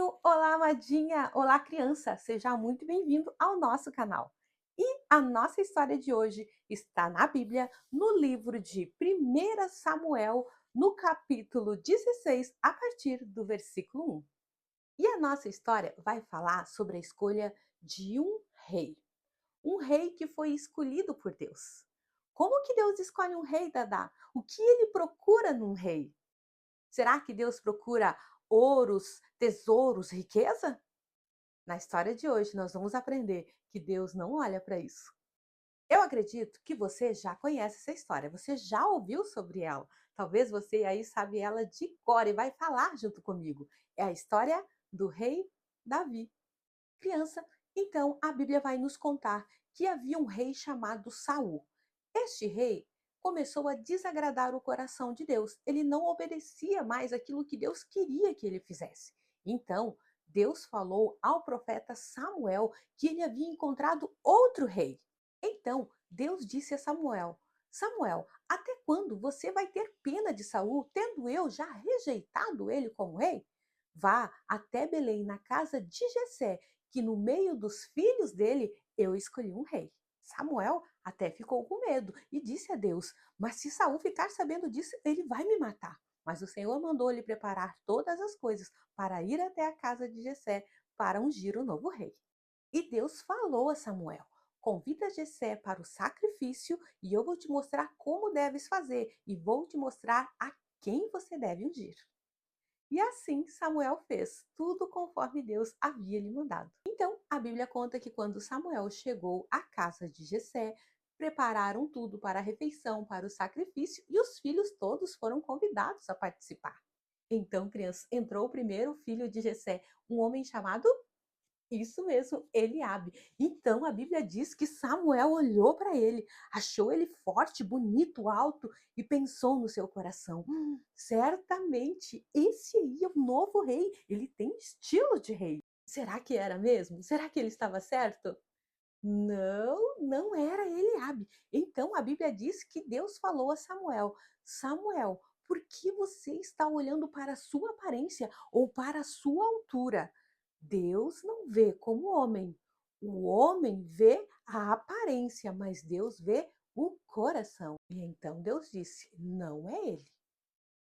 amadinho, olá amadinha, olá criança, seja muito bem-vindo ao nosso canal. E a nossa história de hoje está na Bíblia, no livro de 1 Samuel, no capítulo 16, a partir do versículo 1. E a nossa história vai falar sobre a escolha de um rei que foi escolhido por Deus. Como que Deus escolhe um rei, Dadá? O que ele procura num rei? Será que Deus procura ouros, tesouros, riqueza? Na história de hoje, nós vamos aprender que Deus não olha para isso. Eu acredito que você já conhece essa história, você já ouviu sobre ela. Talvez você aí sabe ela de cor e vai falar junto comigo. É a história do rei Davi. Criança, então a Bíblia vai nos contar que havia um rei chamado Saul. Este rei começou a desagradar o coração de Deus. Ele não obedecia mais aquilo que Deus queria que ele fizesse. Então, Deus falou ao profeta Samuel que ele havia encontrado outro rei. Então, Deus disse a Samuel: Samuel, até quando você vai ter pena de Saul, tendo eu já rejeitado ele como rei? Vá até Belém, na casa de Jessé, que no meio dos filhos dele eu escolhi um rei. Samuel até ficou com medo e disse a Deus: Mas se Saul ficar sabendo disso, ele vai me matar. Mas o Senhor mandou-lhe preparar todas as coisas para ir até a casa de Jessé para ungir o novo rei. E Deus falou a Samuel: Convida Jessé para o sacrifício e eu vou te mostrar como deves fazer e vou te mostrar a quem você deve ungir. E assim Samuel fez, tudo conforme Deus havia lhe mandado. Então, a Bíblia conta que quando Samuel chegou à casa de Jessé, prepararam tudo para a refeição, para o sacrifício, e os filhos todos foram convidados a participar. Então, criança, entrou o primeiro filho de Jessé, um homem chamado isso mesmo, Eliabe. Então a Bíblia diz que Samuel olhou para ele, achou ele forte, bonito, alto e pensou no seu coração: certamente esse aí é o novo rei, ele tem estilo de rei. Será que era mesmo? Será que ele estava certo? Não, não era Eliabe. Então a Bíblia diz que Deus falou a Samuel: Samuel, por que você está olhando para a sua aparência ou para a sua altura? Deus não vê como homem. O homem vê a aparência, mas Deus vê o coração. E então Deus disse: não é ele.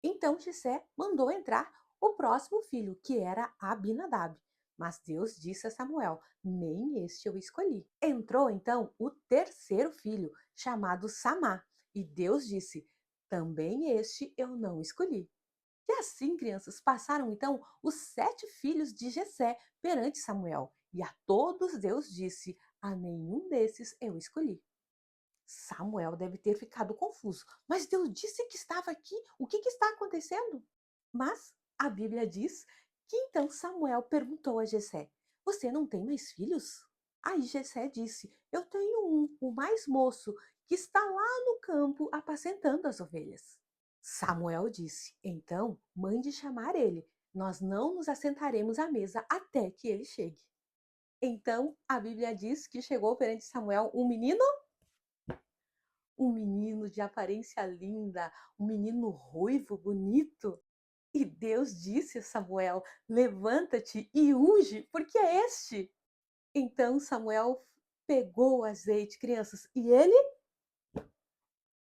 Então Jessé mandou entrar o próximo filho, que era Abinadab. Mas Deus disse a Samuel: nem este eu escolhi. Entrou então o terceiro filho, chamado Samá, e Deus disse: também este eu não escolhi. E assim, crianças, passaram então os 7 filhos de Jessé perante Samuel, e a todos Deus disse: a nenhum desses eu escolhi. Samuel deve ter ficado confuso. Mas Deus disse que estava aqui. O que está acontecendo? Mas a Bíblia diz que então Samuel perguntou a Jessé: Você não tem mais filhos? Aí Jessé disse: Eu tenho um, o mais moço, que está lá no campo apacentando as ovelhas. Samuel disse: Então mande chamar ele. Nós não nos assentaremos à mesa até que ele chegue. Então a Bíblia diz que chegou perante Samuel um menino de aparência linda, um menino ruivo, bonito. E Deus disse a Samuel: Levanta-te e unge, porque é este. Então Samuel pegou o azeite, crianças, e ele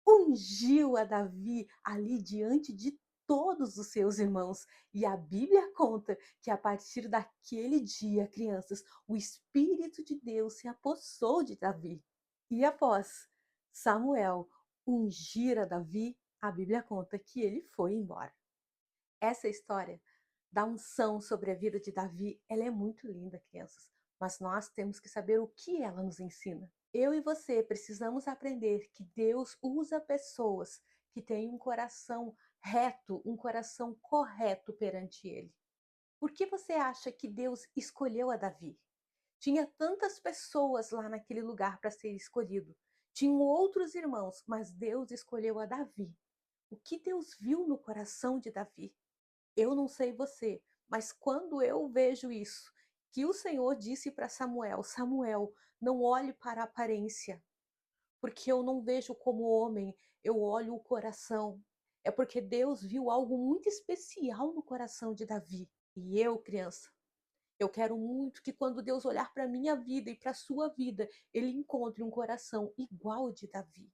ungiu a Davi ali diante de todos os seus irmãos. E a Bíblia conta que a partir daquele dia, crianças, o Espírito de Deus se apossou de Davi. E após Samuel ungir a Davi, a Bíblia conta que ele foi embora. Essa história da unção sobre a vida de Davi, ela é muito linda, crianças, mas nós temos que saber o que ela nos ensina. Eu e você precisamos aprender que Deus usa pessoas que têm um coração reto, um coração correto perante Ele. Por que você acha que Deus escolheu a Davi? Tinha tantas pessoas lá naquele lugar para ser escolhido. Tinham outros irmãos, mas Deus escolheu a Davi. O que Deus viu no coração de Davi? Eu não sei você, mas quando eu vejo isso, que o Senhor disse para Samuel: Samuel, não olhe para a aparência, porque eu não vejo como homem, eu olho o coração. É porque Deus viu algo muito especial no coração de Davi. E eu, criança, Eu quero muito que quando Deus olhar para a minha vida e para a sua vida, ele encontre um coração igual ao de Davi.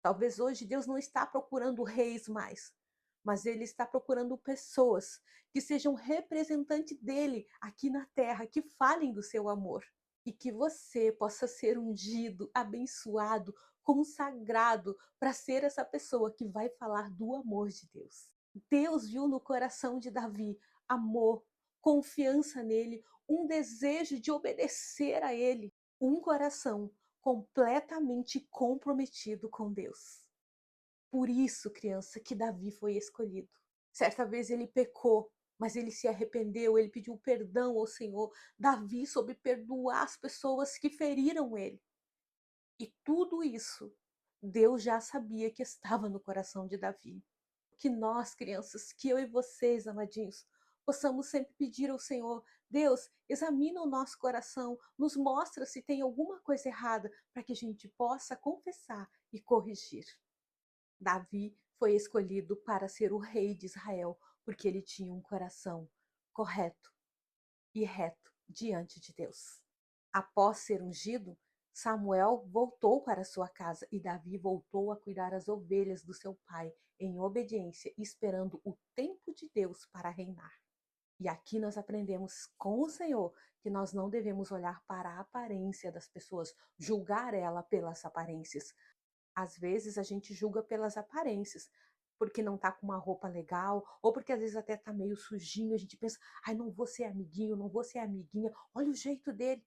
Talvez hoje Deus não está procurando reis mais, mas ele está procurando pessoas que sejam representantes dele aqui na terra, que falem do seu amor. E que você possa ser ungido, abençoado, consagrado para ser essa pessoa que vai falar do amor de Deus. Deus viu no coração de Davi amor, confiança nele, um desejo de obedecer a ele, um coração completamente comprometido com Deus. Por isso, criança, que Davi foi escolhido. Certa vez ele pecou, mas ele se arrependeu, ele pediu perdão ao Senhor. Davi soube perdoar as pessoas que feriram ele. E tudo isso, Deus já sabia que estava no coração de Davi. Que nós, crianças, que eu e vocês, amadinhos, possamos sempre pedir ao Senhor: Deus, examina o nosso coração, nos mostra se tem alguma coisa errada, para que a gente possa confessar e corrigir. Davi foi escolhido para ser o rei de Israel, porque ele tinha um coração correto e reto diante de Deus. Após ser ungido, Samuel voltou para sua casa e Davi voltou a cuidar as ovelhas do seu pai, em obediência, esperando o tempo de Deus para reinar. E aqui nós aprendemos com o Senhor que nós não devemos olhar para a aparência das pessoas, julgar ela pelas aparências. Às vezes a gente julga pelas aparências, porque não tá com uma roupa legal, ou porque às vezes até tá meio sujinho, a gente pensa: "Ai, não vou ser amiguinho, não vou ser amiguinha, olha o jeito dele".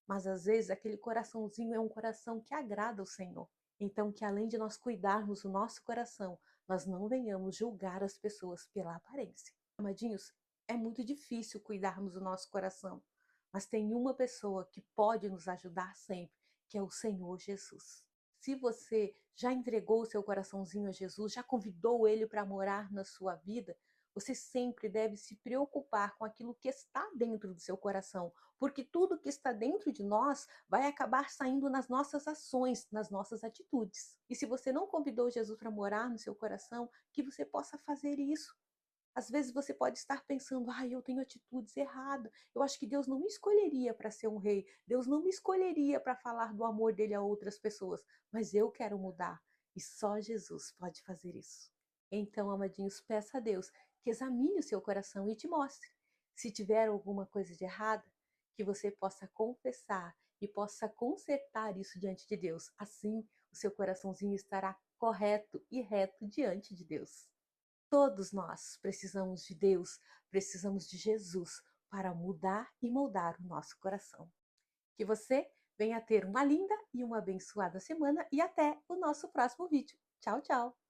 Mas às vezes aquele coraçãozinho é um coração que agrada ao Senhor. Então que além de nós cuidarmos do nosso coração, nós não venhamos julgar as pessoas pela aparência. Amadinhos, é muito difícil cuidarmos do nosso coração, mas tem uma pessoa que pode nos ajudar sempre, que é o Senhor Jesus. Se você já entregou o seu coraçãozinho a Jesus, já convidou ele para morar na sua vida, você sempre deve se preocupar com aquilo que está dentro do seu coração, porque tudo que está dentro de nós vai acabar saindo nas nossas ações, nas nossas atitudes. E se você não convidou Jesus para morar no seu coração, que você possa fazer isso. Às vezes você pode estar pensando: "Ai, eu tenho atitudes erradas. Eu acho que Deus não me escolheria para ser um rei. Deus não me escolheria para falar do amor dele a outras pessoas, mas eu quero mudar". E só Jesus pode fazer isso. Então, amadinhos, peça a Deus que examine o seu coração e te mostre. Se tiver alguma coisa de errada, que você possa confessar e possa consertar isso diante de Deus. Assim, o seu coraçãozinho estará correto e reto diante de Deus. Todos nós precisamos de Deus, precisamos de Jesus para mudar e moldar o nosso coração. Que você venha ter uma linda e uma abençoada semana e até o nosso próximo vídeo. Tchau, tchau!